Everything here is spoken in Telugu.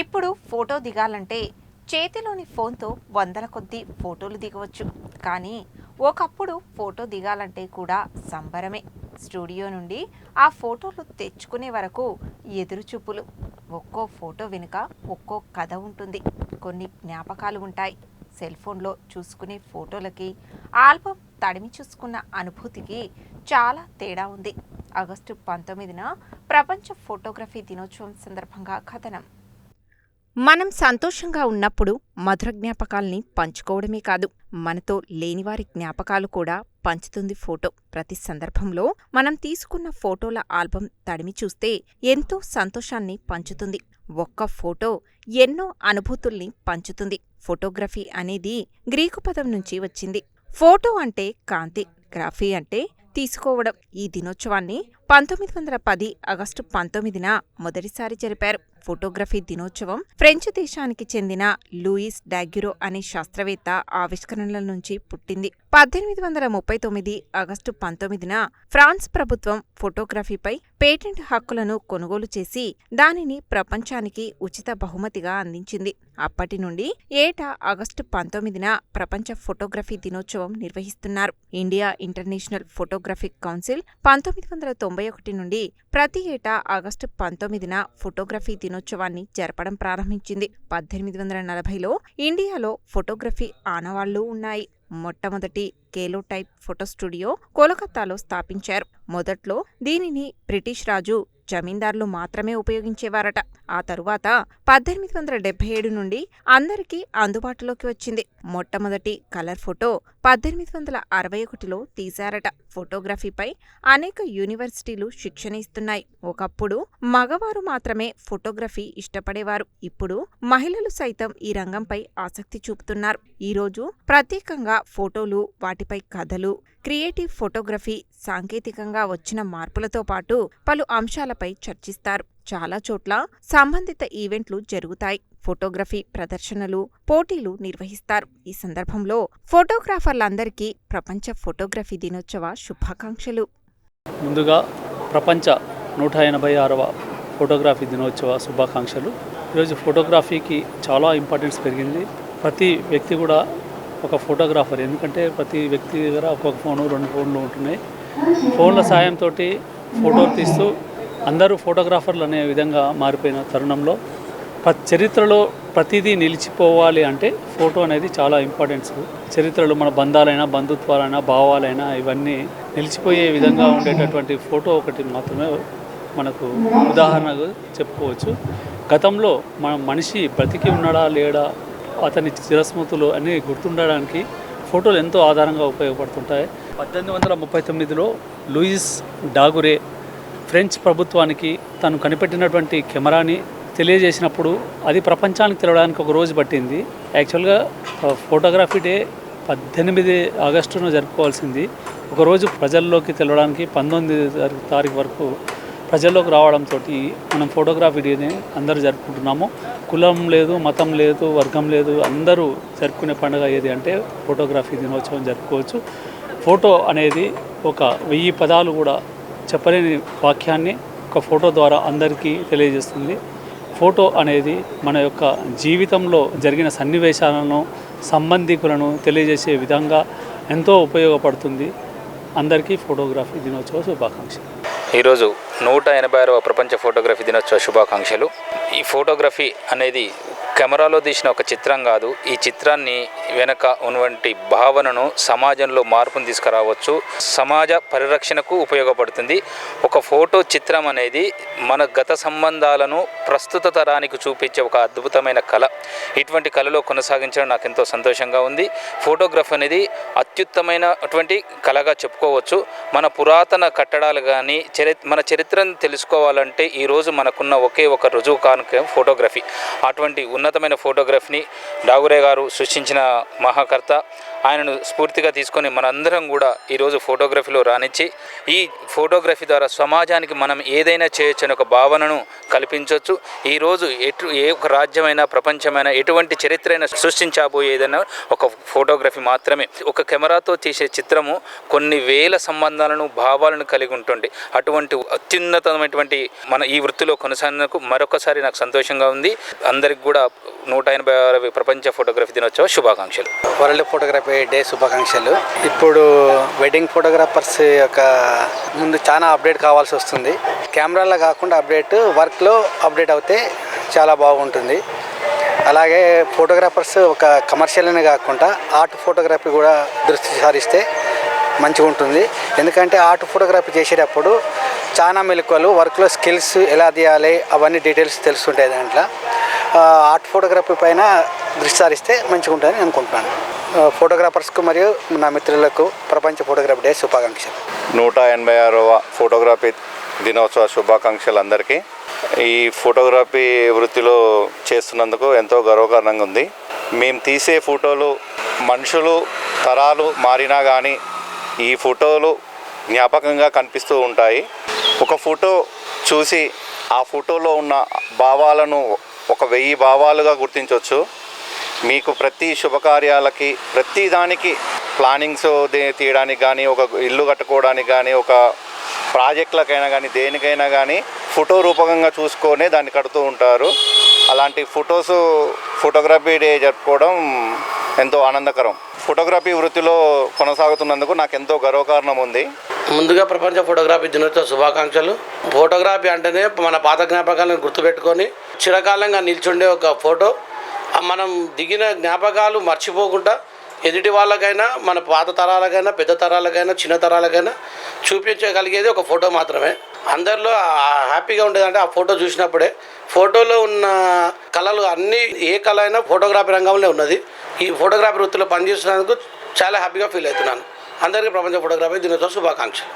ఇప్పుడు ఫోటో దిగాలంటే చేతిలోని ఫోన్తో వందల కొద్దీ ఫోటోలు దిగవచ్చు. కానీ ఒకప్పుడు ఫోటో దిగాలంటే కూడా సంబరమే. స్టూడియో నుండి ఆ ఫోటోలు తెచ్చుకునే వరకు ఎదురుచూపులు. ఒక్కో ఫోటో వెనుక ఒక్కో కథ ఉంటుంది, కొన్ని జ్ఞాపకాలు ఉంటాయి. సెల్ ఫోన్లో చూసుకునే ఫోటోలకి, ఆల్బమ్ తడిమి చూసుకున్న అనుభూతికి చాలా తేడా ఉంది. ఆగస్టు 19న ప్రపంచ ఫోటోగ్రఫీ దినోత్సవం సందర్భంగా కథనం. మనం సంతోషంగా ఉన్నప్పుడు మధుర జ్ఞాపకాల్ని పంచుకోవడమే కాదు, మనతో లేనివారి జ్ఞాపకాలు కూడా పంచుతుంది ఫోటో. ప్రతి సందర్భంలో మనం తీసుకున్న ఫోటోల ఆల్బమ్ తడిమి చూస్తే ఎంతో సంతోషాన్ని పంచుతుంది. ఒక్క ఫోటో ఎన్నో అనుభూతుల్ని పంచుతుంది. ఫోటోగ్రఫీ అనేది గ్రీకు పదం నుంచి వచ్చింది. ఫోటో అంటే కాంతి, గ్రఫీ అంటే తీసుకోవడం. ఈ దినోత్సవాన్ని 1910 ఆగస్టు 19న మొదటిసారి జరిపారు. ఫోటోగ్రఫీ దినోత్సవం ఫ్రెంచ్ దేశానికి చెందిన లూయిస్ డాగ్యురో అనే శాస్త్రవేత్త ఆవిష్కరణల నుంచి పుట్టింది. 1839 ఆగస్టు 19న ఫ్రాన్స్ ప్రభుత్వం ఫోటోగ్రఫీపై పేటెంట్ హక్కులను కొనుగోలు చేసి దానిని ప్రపంచానికి ఉచిత బహుమతిగా అందించింది. అప్పటి నుండి ఏటా ఆగస్టు 19న ప్రపంచ ఫోటోగ్రఫీ దినోత్సవం నిర్వహిస్తున్నారు. ఇండియా ఇంటర్నేషనల్ ఫోటోగ్రఫిక్ కౌన్సిల్ 1991 నుండి ప్రతి ఏటా ఆగస్టు 19న ఫోటోగ్రఫీ దినోత్సవాన్ని జరపడం ప్రారంభించింది. 1840లో ఇండియాలో ఫోటోగ్రఫీ ఆనవాళ్లు ఉన్నాయి. మొట్టమొదటి కేలోటైప్ ఫోటో స్టూడియో కోలకత్తాలో స్థాపించారు. మొదట్లో దీనిని బ్రిటిష్ రాజు, జమీందార్లు మాత్రమే ఉపయోగించేవారట. ఆ తరువాత 1877 నుండి అందరికీ అందుబాటులోకి వచ్చింది. మొట్టమొదటి కలర్ ఫోటో 1861లో తీశారట. ఫోటోగ్రఫీపై అనేక యూనివర్సిటీలు శిక్షణ ఇస్తున్నాయి. ఒకప్పుడు మగవారు మాత్రమే ఫోటోగ్రఫీ ఇష్టపడేవారు. ఇప్పుడు మహిళలు సైతం ఈ రంగంపై ఆసక్తి చూపుతున్నారు. ఈరోజు ప్రత్యేకంగా ఫోటోలు, వాటిపై కథలు, క్రియేటివ్ ఫోటోగ్రఫీ, సాంకేతికంగా వచ్చిన మార్పులతో పాటు పలు అంశాలపై చర్చిస్తారు. చాలా చోట్ల సంబంధిత ఈవెంట్లు జరుగుతాయి. ఫోటోగ్రఫీ ప్రదర్శనలు, పోటీలు నిర్వహిస్తారు. ఈ సందర్భంలో ఫోటోగ్రాఫర్లందరికీ ప్రపంచ ఫోటోగ్రఫీ దినోత్సవ శుభాకాంక్షలు. ముందుగా ప్రపంచ 186వ ఫోటోగ్రఫీ దినోత్సవ శుభాకాంక్షలు. ఈరోజు ఫోటోగ్రఫీకి చాలా ఇంపార్టెన్స్ పెరిగింది. ప్రతి వ్యక్తి కూడా ఒక ఫోటోగ్రాఫర్. ఎందుకంటే ప్రతి వ్యక్తి దగ్గర ఒక్కొక్క ఫోను, 2 ఫోన్లు ఉంటున్నాయి. ఫోన్ల సాయంతో ఫోటోలు తీస్తూ అందరూ ఫోటోగ్రాఫర్లు అనే విధంగా మారిపోయిన తరుణంలో చరిత్రలో ప్రతిదీ నిలిచిపోవాలి అంటే ఫోటో అనేది చాలా ఇంపార్టెన్స్. చరిత్రలో మన బంధాలైనా, బంధుత్వాలైనా, భావాలైనా ఇవన్నీ నిలిచిపోయే విధంగా ఉండేటటువంటి ఫోటో ఒకటి మాత్రమే మనకు ఉదాహరణకు చెప్పుకోవచ్చు. గతంలో మన మనిషి బ్రతికి ఉన్నాడా లేడా, అతని చిరస్మృతులు అన్నీ గుర్తుండడానికి ఫోటోలు ఎంతో ఆధారంగా ఉపయోగపడుతుంటాయి. 1839లో లూయిస్ డాగురే ఫ్రెంచ్ ప్రభుత్వానికి తను కనిపెట్టినటువంటి కెమెరాని తెలియజేసినప్పుడు అది ప్రపంచానికి తెలవడానికి ఒక రోజు పట్టింది. యాక్చువల్గా ఫోటోగ్రఫీ డే 18 ఆగస్టున జరుపుకోవాల్సింది. ఒకరోజు ప్రజల్లోకి తెలవడానికి 19 తారీఖు వరకు ప్రజల్లోకి రావడంతో మనం ఫోటోగ్రఫీ డేని అందరూ జరుపుకుంటున్నాము. కులం లేదు, మతం లేదు, వర్గం లేదు, అందరూ జరుపుకునే పండుగ ఏది అంటే ఫోటోగ్రఫీ దినోత్సవం జరుపుకోవచ్చు. ఫోటో అనేది ఒక 1000 పదాలు కూడా చెప్పలేని వాక్యాన్ని ఒక ఫోటో ద్వారా అందరికీ తెలియజేస్తుంది. ఫోటో అనేది మన యొక్క జీవితంలో జరిగిన సన్నివేశాలను, సంబంధికులను తెలియజేసే విధంగా ఎంతో ఉపయోగపడుతుంది. అందరికీ ఫోటోగ్రఫీ దినోత్సవ శుభాకాంక్షలు. ఈరోజు 186వ ప్రపంచ ఫోటోగ్రఫీ దినోత్సవ శుభాకాంక్షలు. ఈ ఫోటోగ్రఫీ అనేది కెమెరాలో తీసిన ఒక చిత్రం కాదు. ఈ చిత్రాన్ని వెనక ఉన్నటువంటి భావనను, సమాజంలో మార్పును తీసుకురావచ్చు. సమాజ పరిరక్షణకు ఉపయోగపడుతుంది. ఒక ఫోటో చిత్రం అనేది మన గత సంబంధాలను ప్రస్తుత తరానికి చూపించే ఒక అద్భుతమైన కళ. ఇటువంటి కళలో కొనసాగించడం నాకు ఎంతో సంతోషంగా ఉంది. ఫోటోగ్రఫీ అనేది అత్యుత్తమైనటువంటి కళగా చెప్పుకోవచ్చు. మన పురాతన కట్టడాలు కానీ మన చరిత్రను తెలుసుకోవాలంటే ఈరోజు మనకున్న ఒకే ఒక రుజువు కానుక ఫోటోగ్రఫీ. అటువంటి ఉన్నతమైన ఫోటోగ్రఫీని డాగురే గారు సృష్టించిన మహాకర్త. ఆయనను స్ఫూర్తిగా తీసుకొని మనందరం కూడా ఈరోజు ఫోటోగ్రఫీలో రానిచ్చి ఈ ఫోటోగ్రఫీ ద్వారా సమాజానికి మనం ఏదైనా చేయొచ్చని ఒక భావనను కల్పించవచ్చు. ఈరోజు ఏ ఒక రాజ్యమైనా ప్రపంచమైనా ఎటువంటి చరిత్ర అయినా సృష్టించబోయేదైనా ఒక ఫోటోగ్రఫీ మాత్రమే. ఒక కెమెరాతో తీసే చిత్రము కొన్ని వేల సంబంధాలను భావాలను కలిగి ఉంటుంది. అటువంటి అత్యున్నతమైనటువంటి మన ఈ వృత్తిలో కొనసాగినందుకు మరొకసారి నాకు సంతోషంగా ఉంది. అందరికి కూడా 186వ ప్రపంచ ఫోటోగ్రఫీ దినోత్సవ శుభాకాంక్షలు. వరల్డ్ ఫోటోగ్రఫీ డే శుభాకాంక్షలు. ఇప్పుడు వెడ్డింగ్ ఫోటోగ్రాఫర్స్ యొక్క ముందు చాలా అప్డేట్ కావాల్సి వస్తుంది. కెమెరాలో కాకుండా వర్క్లో అప్డేట్ అవుతే చాలా బాగుంటుంది. అలాగే ఫోటోగ్రాఫర్స్ ఒక కమర్షియల్ అనే కాకుండా ఆర్ట్ ఫోటోగ్రఫీ కూడా దృష్టి సారిస్తే మంచిగా ఉంటుంది. ఎందుకంటే ఆర్ట్ ఫోటోగ్రఫీ చేసేటప్పుడు చాలా మెలకువలు, వర్క్లో స్కిల్స్ ఎలా తీయాలి అవన్నీ డీటెయిల్స్ తెలుస్తుంటాయి. దాంట్లో ఆర్ట్ ఫోటోగ్రఫీ పైన దృష్టి సారిస్తే మంచిగా ఉంటుందని అనుకుంటున్నాను. ఫోటోగ్రాఫర్స్కు మరియు నా మిత్రులకు ప్రపంచ ఫోటోగ్రఫీ డే శుభాకాంక్షలు. 186వ ఫోటోగ్రఫీ దినోత్సవ శుభాకాంక్షలు అందరికీ. ఈ ఫోటోగ్రఫీ వృత్తిలో చేస్తున్నందుకు ఎంతో గర్వకారణంగా ఉంది. మేము తీసే ఫోటోలు మనుషులు తరాలు మారినా కానీ ఈ ఫోటోలు జ్ఞాపకంగా కనిపిస్తూ ఉంటాయి. ఒక ఫోటో చూసి ఆ ఫోటోలో ఉన్న భావాలను 1000 భావాలుగా గుర్తించవచ్చు. మీకు ప్రతి శుభకార్యాలకి ప్రతి దానికి ప్లానింగ్స్ తీయడానికి కానీ, ఒక ఇల్లు కట్టుకోవడానికి కానీ, ఒక ప్రాజెక్టులకైనా కానీ, దేనికైనా కానీ ఫోటో రూపకంగా చూసుకొని దాన్ని కడుతూ ఉంటారు. అలాంటి ఫోటోగ్రఫీ డే జరుపుకోవడం ఎంతో ఆనందకరం. ఫోటోగ్రఫీ వృత్తిలో కొనసాగుతున్నందుకు నాకు ఎంతో గర్వకారణం ఉంది. ముందుగా ప్రపంచ ఫోటోగ్రఫీ దినోత్సవ శుభాకాంక్షలు. ఫోటోగ్రఫీ అంటేనే మన పాత జ్ఞాపకాలను గుర్తుపెట్టుకొని చిరకాలంగా నిల్చుండే ఒక ఫోటో. మనం దిగిన జ్ఞాపకాలు మర్చిపోకుండా ఎదుటి వాళ్ళకైనా, మన పాత తరాలకైనా, పెద్ద తరాలకైనా, చిన్న తరాలకైనా చూపించగలిగేది ఒక ఫోటో మాత్రమే. అందరిలో హ్యాపీగా ఉండేదంటే ఆ ఫోటో చూసినప్పుడే. ఫోటోలో ఉన్న కళలు అన్నీ, ఏ కళ అయినా ఫోటోగ్రఫీ రంగంలో ఉన్నది. ఈ ఫోటోగ్రఫీ వృత్తిలో పనిచేస్తున్నందుకు చాలా హ్యాపీగా ఫీల్ అవుతున్నాను. అందరికీ ప్రపంచ ఫోటోగ్రఫీ దినోత్సవ శుభాకాంక్షలు.